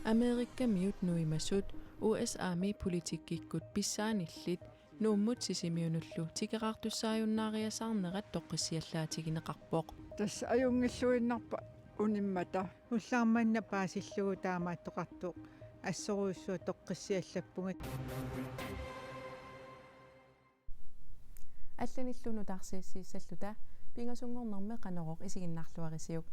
Amerikkamiut nuimasut USA-mi politikkikut pissaanillit nuummut sisimiunullu tikerartussaajunnaariasarnerat toqqissiallaatigineqarpoq tas ajungilluinnarpa unimmata уллаарманна паасиллугу таамааттоқартуq ассоруйуссуа тоққиссиаллаппугат алланиллуну таарсиассииссаллута пингасунгорнэрме канероқ исигиннарлуарисиук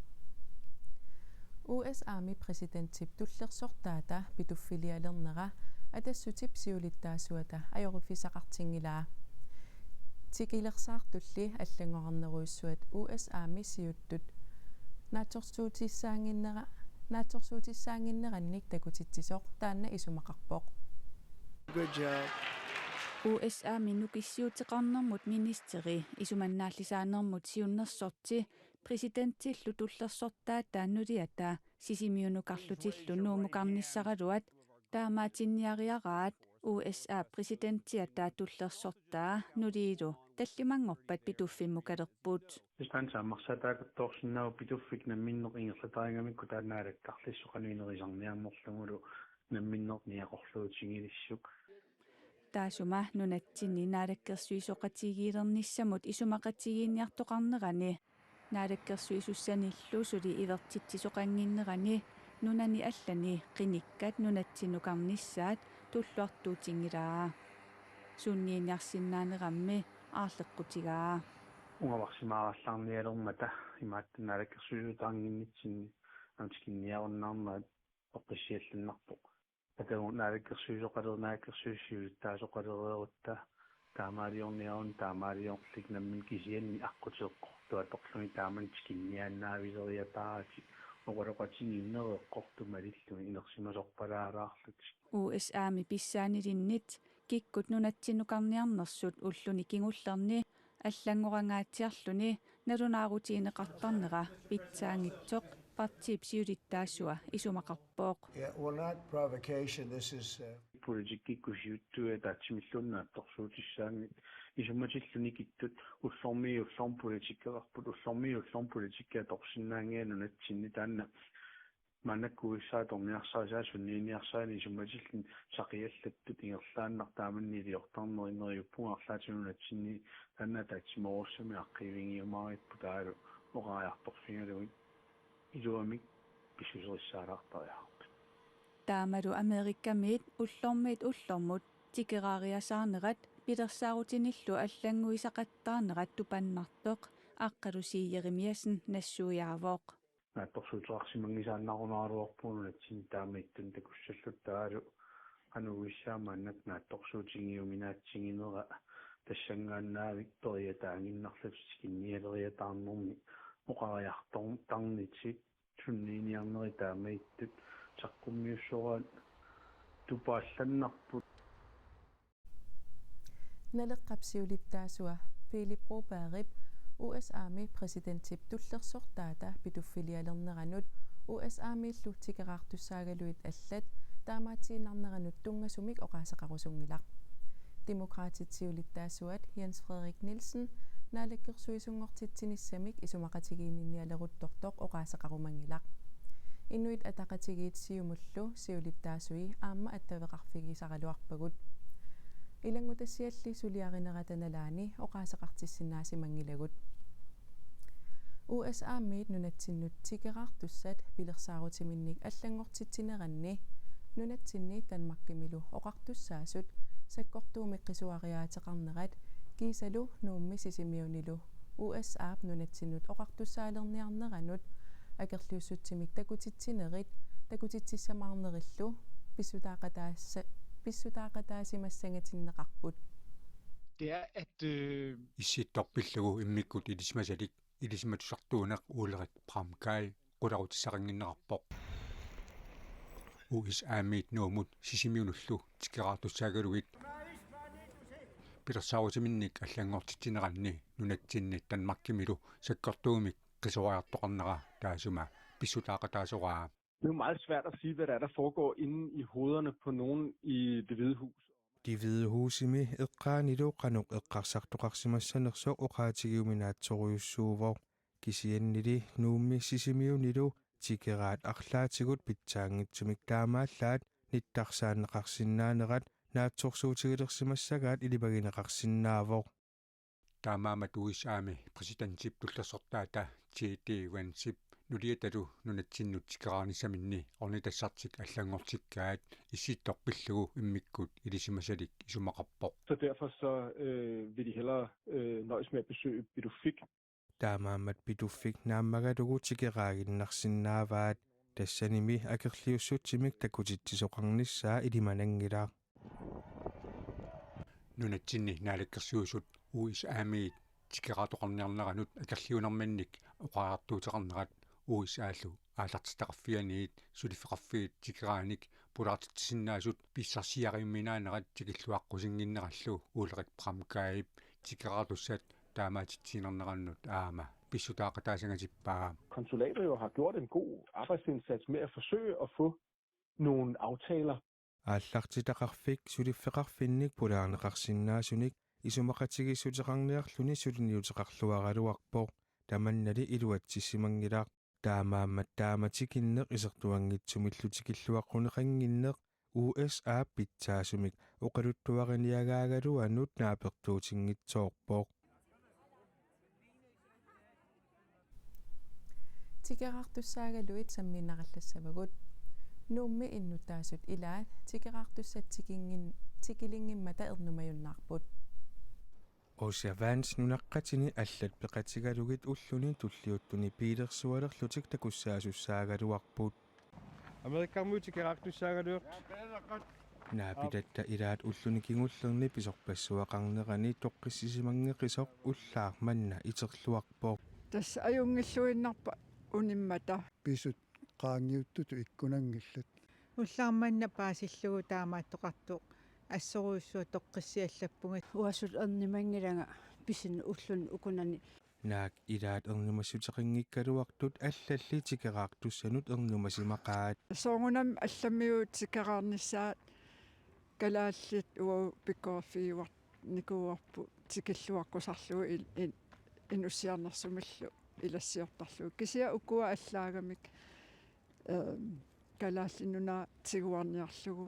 USA-ми президентип туллерсортаата питуффилиалернера атассутип сиулиттаасуата ajorufisaqartingilaa тикилерсаартулли аллангорнеруйссуат USA-ми сиуттут наатсорсуутиссаангиннеранник такутитсисоқ таанна исумақарпоқ Good job. USA минукиссиутеқарнэрмут министери исуманнааллисаанермут сиуннерсорти президентиллу туллерсортаа тааннулиата сисимиунукарлутиллу нуумукарниссаралуат таамаатинниариараат USA президентиата туллерсортаа нулиилу таллимангорпат питуффиммукалерпут испансааммарсатаакутторсиннау питуффик намминнеқ ингерлатарингамикку тааннаалаттарлиссоқануинерисарниарнерлугулу намминнерниақорлуутингилиссук таасума нунатсинни наалаккерсуисоқатигиилерниссамут исумақатигиинниартоқарнерани наалаккерсуисуссаниллу сули ивертитсисоқангиннерани нунани аллани қиниккат нунатсинукарнissaат туллуартуутингилаа суннииниарсиннаанерамми аарлеққутигаа унгаварсимаараллаарниалермата имааттанаалаккерсуисутаангиннитсинни амтикинниаруннаарнаат оққиссиалланнарпо атагу наалаккерсуисоқалернааккерсуиссиулиттаасоқалереерутта таамаалиорниарун таамаалиорлик наммин кисианни аққутеэққортуа тоқлуни тааманчикиннианнаависериатааати оqaloqatigiinnereeqqortumalillu inersimasorpalaalаарlut USA-ми писсаанилиннит киккут нунатсинукарниарнерсут уллуни кигуллерни аллангорангаатсиарлуни налунаарутиинеқартарнера питсаангитсоқ партип сиулиттаасуа исумақарпооқ Well, not provocation. This is политиккиккусиуттуа таатсимиллуннаатторсуутиссаангит исуматиллуни киттут уллормиуллорм политиккеқарпут уллормиуллорм политиккаа торсиннаангианунатсинни таанна манаккуиссааторниарсаасаа суннииниарсаани исуматиллун сақиаллаттут ингерлааннартааманнилиортарнеринериуппунгарлаатинунатсинни таанна таатсиморуссами аққивингиумаариппу таалу оқааярторфингалуи илуамик писсусериссаалаартариарпут таамалу америккамиит уллормут тикераариасаарнерат пилерсаарутиниллу аллангуисақаттаарнерат тупаннартоқ аққалусииеримиасн нассуяавооқ наатторсуутеқарсимангисааннарунааруарпуунатсин таамиттун такуссаллуттаалу ануиссаамааннат наатторсуутингиуминаатсигинера тассангааннаавик ториатаангиннарлапсикинниалериатаарнэрми оқариарторм тарнитсик суннииниарнери таамиттут саққуммиуссораат тупаалланнарпут налеққапсиулиттаасуа Philip Robarip USA-ми президентип туллерсортаата питуффилиалернеранут USA-миллу тикераартуссаагалуит аллат таамаатиинарнеранут тунгасумик оқаасеқарусунгилақ демократитсиулиттаасуат Jens Frederik Nielsen наалаккерсуисунгортитсиниссамик исумақатигиинниалеруттортоқ оқаасеқарумангилақ инуит атақатигиит сиумуллу сиулиттаасуи аама аттавеқарфигисаралуарпагут илангутассиалли сулиаринератаналаани оқаасеқартиссинаасимангилагут USA-миит нунатсиннут тикераартуссат пилерсаарутиминник аллангортитсинеранни нунатсинни танмаккимилу оқартуссаасут саккортуумеққисуариаатеқарнерат кисалу нуумми сисимиунилу USA-ап нунатсиннут оқартуссаалерниарнеранут акерлиуссутсимик такутитсинерит такутитсиссамаарнериллу писсутаақатаасимассангатиннеқарпут det er at issittorpillugu immikkut ilismasalik ilismatusartuunaq uulerit pramkai qularutissaringinnerarpoq USA-miit nuumut sisimiunullu tikeraartussaagaluit пилерсаарутиминник аллангортитсинеранни нунатсинни танмаркимилу саккортуумик qisuariartoqarnera taasuma pissutaaqataasuraa. Det er jo meget svært at sige, hvad der foregår inde i hovederne på nogen i Det Hvide Hus. De Hvide Husimi eqqaanilu qanuq eqqarsartoqarsimassanersoq oqaatigiuminaatsoruyussuuvor kisiannili nuummi sisimiunilu tikeraat arlaatigut pitsaangitsumik taamaallaat nittarsaaneqarsinnaanerat naatsorsuutigilersimassagaat ilipagineqarsinnaavoq таамаамат уисаами президентип туллерсортаата GD вансип нулиаталу нунатсиннут тикераарнissamинни орнитассартик аллангортиккаат иссиитторпиллугу иммиккут илисимасалик исумақарпоқ. Så derfor så vil de hellere nøjes med at besøge Pituffik. таамаамат Pituffik нааммагалугу тикераагиннарсиннааваат тассаними акерлиуссутсимик такутитсисоқарнissaa илиманангилаа нунатсинни наалаккерсуусут уисаамиит тикераатоқарниарнеранут акерлиунарманник оқаартуутеқарнерат уисааллу аалартитақарфианиит сулиффеқарфиит тикерааник пулаартитсиннаасут писсарсиаримминаанерат тикиллуаққусингиннераллу уулеқик прамкаип тикераатуссат таамаатитсинернераннут аама писсутаақатаасангатиппаа. Konsulatet jo har gjort en god arbejdsindsats med at forsøge at få nogle aftaler. ааллартитақарфик сулиффеқарфинник пулаарнеқарсиннаасуник исумақатигиссутеқарниарлуни сулиниутеқарлуаралуарпоқ таманнали илуатсиссимангилаақ таамааммат тааматикиннеқ исертуангитсумиллутикиллуаққунеқангиннеқ USA питсаасумик оқалуттуариниагаагалуанут наапертуутингитсоорпоқ тикераартуссаагалуит самминараллассавагут нуумми иннутаасут илаат тикераартуссатсикингин тикилингиммата ернумаюннаарпут Oceavans nunaqqatini allat peqatigalugit ulluni tulliuttuni piilersualerlutik takussaasussaagaluarput Amerikkammu tikeraartussaagaluuq. naapitatta ilaat ulluni kingullerni pisorpassuaqarnerani toqqissisimangeqisoq ullaarmanna iterluarpoq Tässä ajungilluinnarpa unimmata pisut qaangiuttutu ikkunangillut уллаарманна паасиллугу таамааттоқартуq ассоруйссуа тоққиссиаллаппугат уасут ернимангилага писин уллун укунани naak ilaat ernumassutеқингиккалуартут аллалли тикераартуссанут ернумасимақаат soongunam allamiut tikeraarnissaat kalaallit uau pikkoorfiuart nikuuarpu tikilluaqqusarlugu inussiarnersumallu ilassiortarlugu kisia ukua allaagamik kalaallinnuna tiguarniarlugu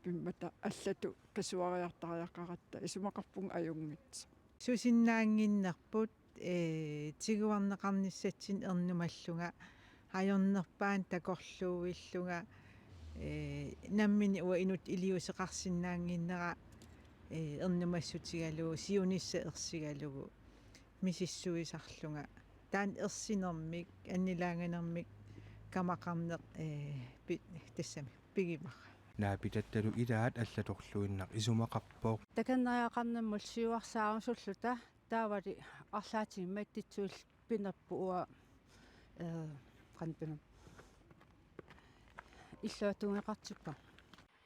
pimmata allatu kasuariartariaqqaratta isumaqarpung ajungit сусиннаангиннарпут тигуарнеқарниссатсин ернумаллуга ajornerpaan takorluuilluga nammini uа inut iliusеқарсинаангиннера ернумассутигалуу сиунисса ерсигалугу мисиссуисарлунга таан ерсинермик аннилаанганермик камақарнеқ тассами пигимар naapitattalu ilaat allatorluinнaq isumaqarpoq таканнариақарнаммул сиуарсаарусуллута таавали арлаатигимматтитсуул пинерпу уа qanpinum иллуатунгеқартиппа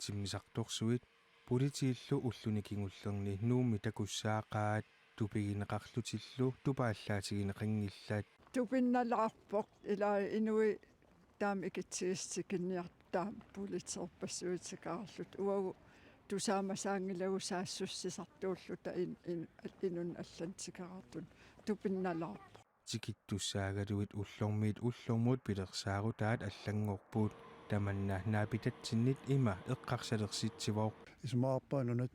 тиммисарторсуит политииллу уллуни кингуллерни нуумми такуссаақаат тупигинеқарлутиллу тупааллаатигинеқингиллаат tupinnalarpoq ilaa inui taam ikitsistikинниартаам политеерпассуитикаарlut уагу тусаамасаангилагу саассуссисартууллута инун аллантикаартун тупиннаlarpoq тикиттуссаагалуит уллормуут пилерсаарутаат аллангорпуут таманна наапитатсиннит има эққарсалерситсивоо исмаарпаа нунат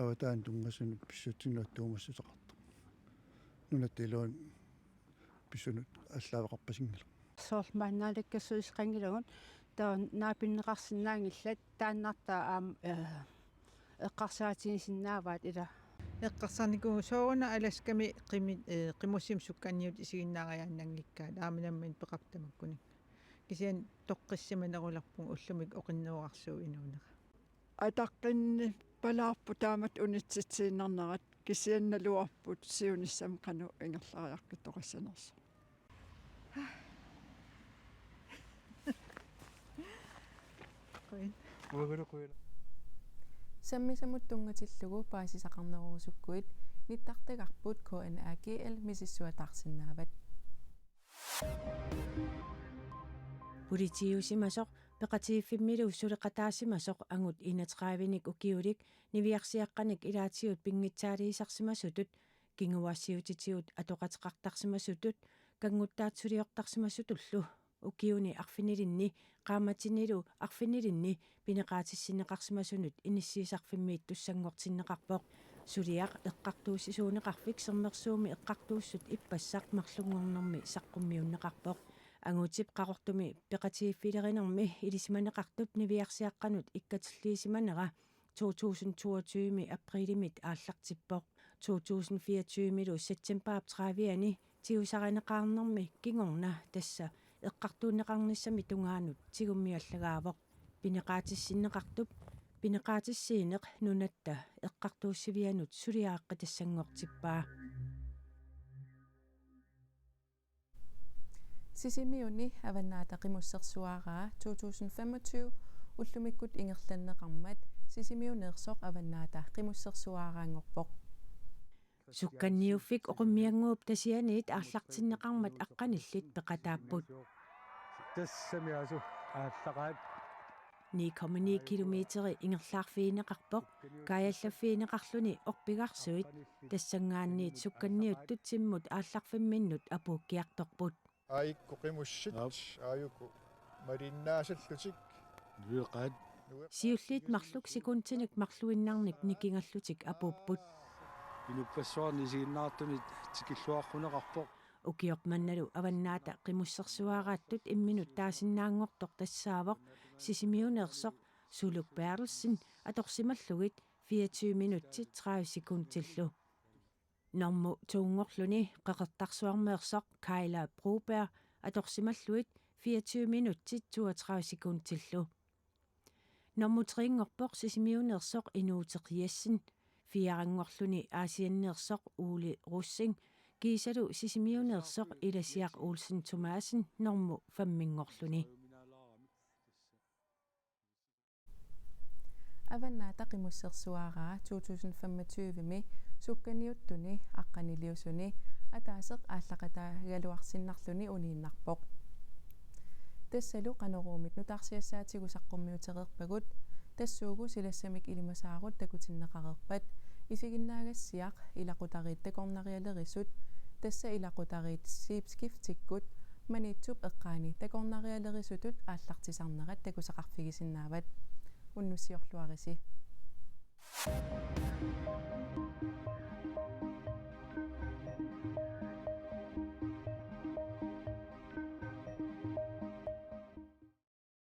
аватаан тунгасуну писсутсиннуаттуумассутеқарта нунат илуун писсунут аллаавеқарпасингила соормаанаалаккассуисқангилагун таа наапиннеқарсинаангиллат тааннартаа аам эққарсаатигисиннааваат ила эққарсарникуу соорна аласками қимуссим сукканниут исигиннаариааннангиккаат ааминаммин пеқартамаккуни кисиан тоққиссиманеруларпун уллумик оқиннуарсуу инуунера атаққинни палаарпу таамат унитситсииннарнерат кисианналуарпут сиуниссам қану ингерлариаркиттоқассанерсо саммисамут тунгатиллугу паасисақарнерусуккуит ниттартагарпут KNAGL мисиссуатаарсинаават политиусимасоқ пеқатииффиммилу сулеқатаасимасоқ ангут инатеқаавиник укиулик нивиарсиаққаник илаатиут пингитсаалиисарсимасутут кингуассиутитиут атоқатеқартарсимасутут кангуттаатсулиортарсимасутуллу ukiuni arfinilinni qaamatinilu arfinilinni pineqaatissinneqarsimasunut inissiisarfimmiit tussanngortinneqarpoq suliaq eqqartuussisuuneqarfik sermersuumi eqqartuussut ippassaq marlungornermi saqqummiunneqarpoq angutip qaqortumi peqatiiffilerinermi ilisimaneqartup niviarsiaqqanut ikkatilliisimanera 2022 aprillimit aallartippoq 2024 september 30 tiusarineqarnermi kingorna tassa eqqartuunneqarnissami tungaanut tigummiallagaavoq pineqaatissinneqartup pineqaatissiineq nunatta eqqartuussivianut suliaaqqa tassangortippaa Sisimiuni avannaata qimussersuaraa 2025 ullumikkut ingerlanneqarmat sisimiuneersoq avannaata qimussersuaraangorpoq sukkanniuffik oqummianguup tasianiit aarlartinneqarmat aqqanillit peqataapput тассамиасу ааллақаат 9,9 kilometeri ingerlaarfiineqarpoq kaajallafiineqarluni orpigarsuit tassangaanniit sukkanniuttut simmut aallarfimminnut apuukkiartorput аикку қимуссит ааюку малиннаасаллутик виқат siulliit marluk sikuntinik marluinnarnik nikingallutik apuupput инуппассуарни сигиннаартуни тикиллуаррунеқарпоқ ukiormannalu avannaata qimussersuaraаттut imminut taasinnaaangortor tassaavoq sisimiuneersoq suluk Bertelsen atorsimallugit 24 minuttit 30 sekundtillu normu tuungorluni qeqertarsuarmeersoq Kyla Broberg atorsimalluit 24 minuttit 32 sekundtillu normu triingorpoq sisimiuneersoq Inuuteq Jessen fiarangorluni aasianneersoq Uli Russing kiisalu sisimiuneersoq Ilasiaq Olsen Thomasen normu fammingorluni avannaata qimussersuaraa 2025mi sukkaniuttuni aqqaniliusuni ataaseq aallaqataagaluarsinnarluni uniinnarpoq tassalu qaneruumit nutarsiassaatigu saqqummiuteqerpagut tassuugu silassamik ilimasaarut takutinneqarerpat isiginnaagassiaq ilaqutariit takornarialerisut tassa ilaqutariit siipskiftikkut manitsup eqqaani takornarialerisutut aallartisarnerat takusaqarfigissinnaavat unnussiorluarisi